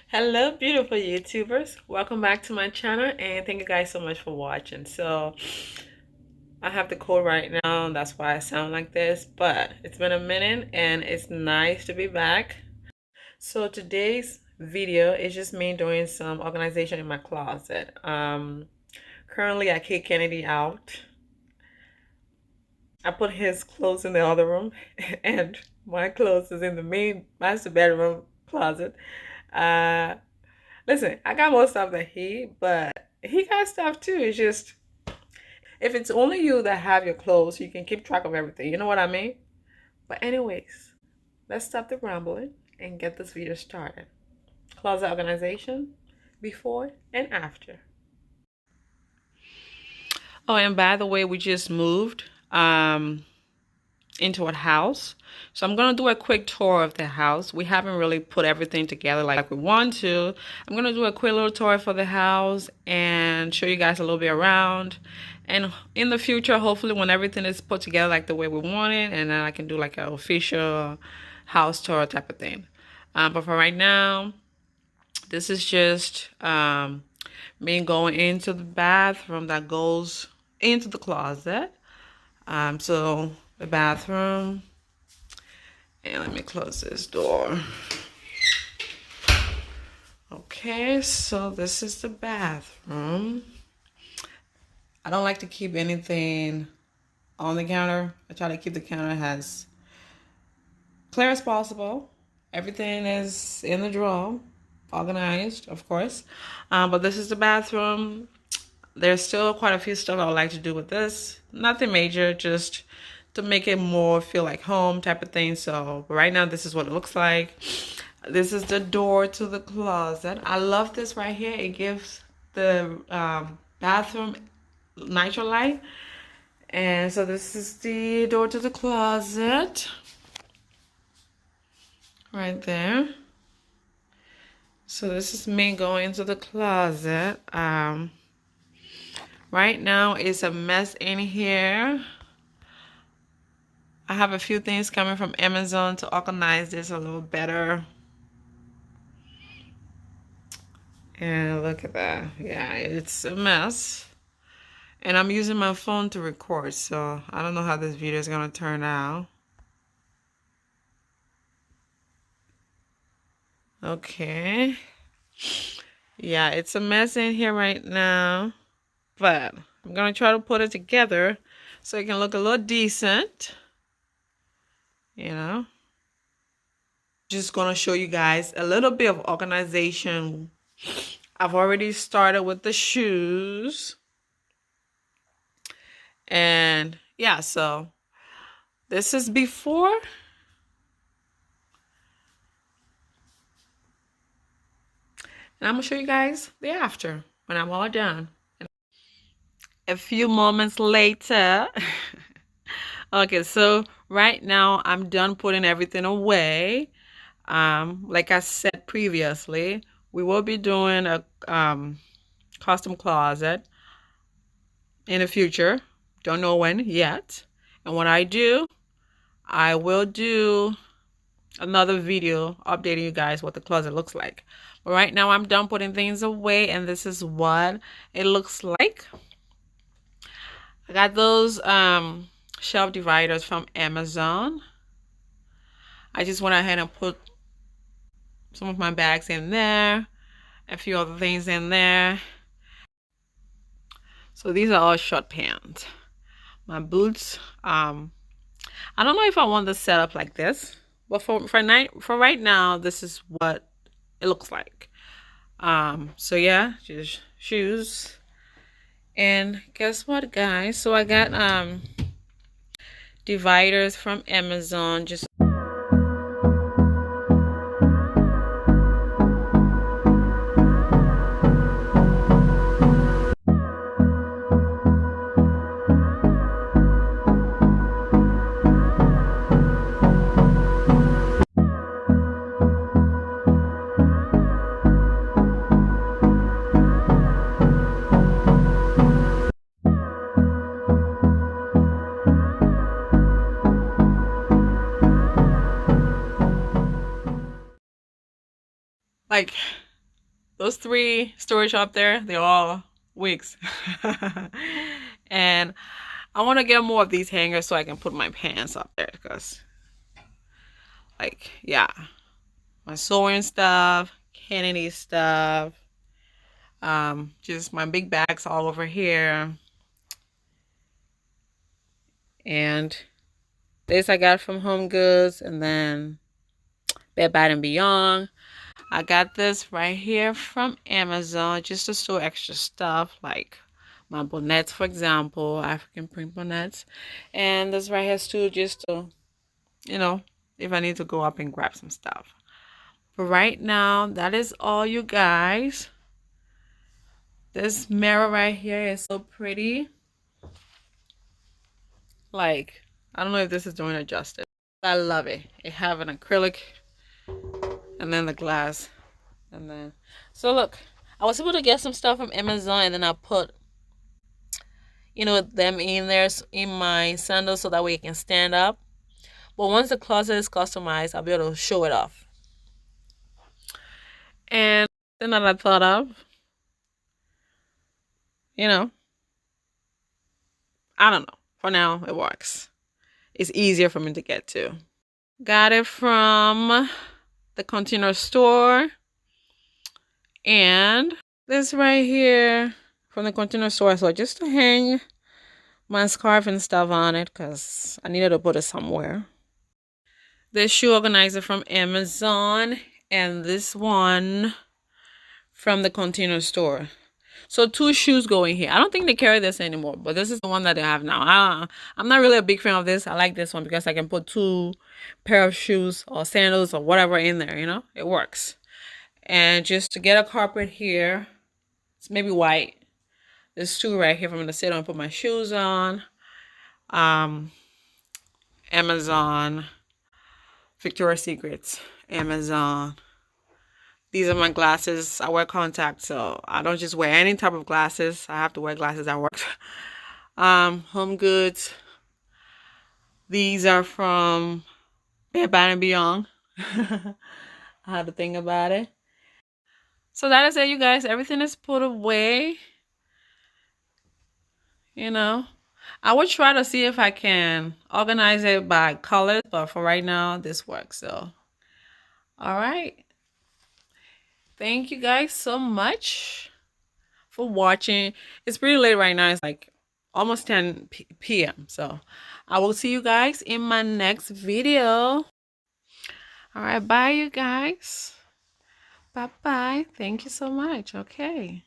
Hello, beautiful YouTubers. Welcome back to my channel and thank you guys so much for watching. So, I have the cold right now, that's why I sound like this, but it's been a minute and it's nice to be back. So, today's video is just me doing some organization in my closet. Currently, I kicked Kennedy out. I put his clothes in the other room and my clothes is in the main master bedroom closet. Uh, Listen, I got more stuff than but he got stuff too. It's just if it's only you that have your clothes, you can keep track of everything. You know what I mean? But anyways, let's stop the rambling and get this video started. Closet organization, before and after. Oh, and by the way, we just moved into a house. So I'm going to do a quick tour of the house. We haven't really put everything together like we want to. I'm going to do a quick little tour for the house and show you guys a little bit around. And in the future, hopefully when everything is put together like the way we want it, and then I can do like an official house tour type of thing. But for right now, this is just me going into the bathroom that goes into the closet. So the bathroom, and let me close this door. Okay, so this is the bathroom. I don't like to keep anything on the counter. I try to keep the counter as clear as possible. Everything is in the drawer, organized, of course. But this is the bathroom. There's still quite a few stuff I would like to do with this. Nothing major, just to make it more feel like home type of thing. So right now, this is what it looks like. This is the door to the closet. I love this right here. It gives the bathroom natural light. And so this is the door to the closet. Right there. So this is me going into the closet. Right now it's a mess in here. I have a few things coming from Amazon to organize this a little better. And look at that. Yeah, it's a mess. And I'm using my phone to record, so I don't know how this video is going to turn out. Okay. Yeah, it's a mess in here right now. But I'm going to try to put it together so it can look a little decent. You know. Just going to show you guys a little bit of organization. I've already started with the shoes. And yeah, so this is before. And I'm going to show you guys the after when I'm all done. A few moments later. Okay, so right now I'm done putting everything away. Like I said previously, we will be doing a custom closet in the future. Don't know when yet. And when I do, I will do another video updating you guys what the closet looks like. But right now I'm done putting things away, and this is what it looks like. I got those shelf dividers from Amazon. I just went ahead and put some of my bags in there, a few other things in there. So these are all short pants. My boots, I don't know if I want this set up like this, but for right now, this is what it looks like. So yeah, just shoes. And guess what, guys? So I got dividers from Amazon. Just like those 3 storage up there, they're all wigs. And I want to get more of these hangers so I can put my pants up there because, like, yeah, my sewing stuff, Kennedy stuff, just my big bags all over here. And this I got from Home Goods, and then Bed Bath & Beyond. I got this right here from Amazon just to store extra stuff like my bonnets, for example, African print bonnets. And this right here too, just to, you know, if I need to go up and grab some stuff. But right now, that is all, you guys. This mirror right here is so pretty. Like, I don't know if this is doing it justice. I love it. It have an acrylic and then the glass. And then, so look, I was able to get some stuff from Amazon, and then I put, them in there in my sandals so that way it can stand up. But once the closet is customized, I'll be able to show it off. And then that I thought of, I don't know. For now, it works. It's easier for me to get to. Got it from the container store. And this right here from the container store. So just to hang my scarf and stuff on it because I needed to put it somewhere. This shoe organizer from Amazon, and this one from the container store. So 2 shoes going here. I don't think they carry this anymore, but this is the one that they have now. I'm not really a big fan of this. I like this one because I can put 2 pair of shoes or sandals or whatever in there, It works. And just to get a carpet here, it's maybe white. There's 2 right here for me to sit on and put my shoes on. Amazon, Victoria's Secrets, Amazon. These are my glasses. I wear contacts, so I don't just wear any type of glasses. I have to wear glasses at work. Home Goods. These are from Bed Bath & Beyond. I had to think about it. So that is it, you guys. Everything is put away. I will try to see if I can organize it by colors, but for right now, this works. So, all right. Thank you guys so much for watching. It's pretty late right now. It's like almost 10 p.m. So I will see you guys in my next video. All right. Bye, you guys. Bye-bye. Thank you so much. Okay.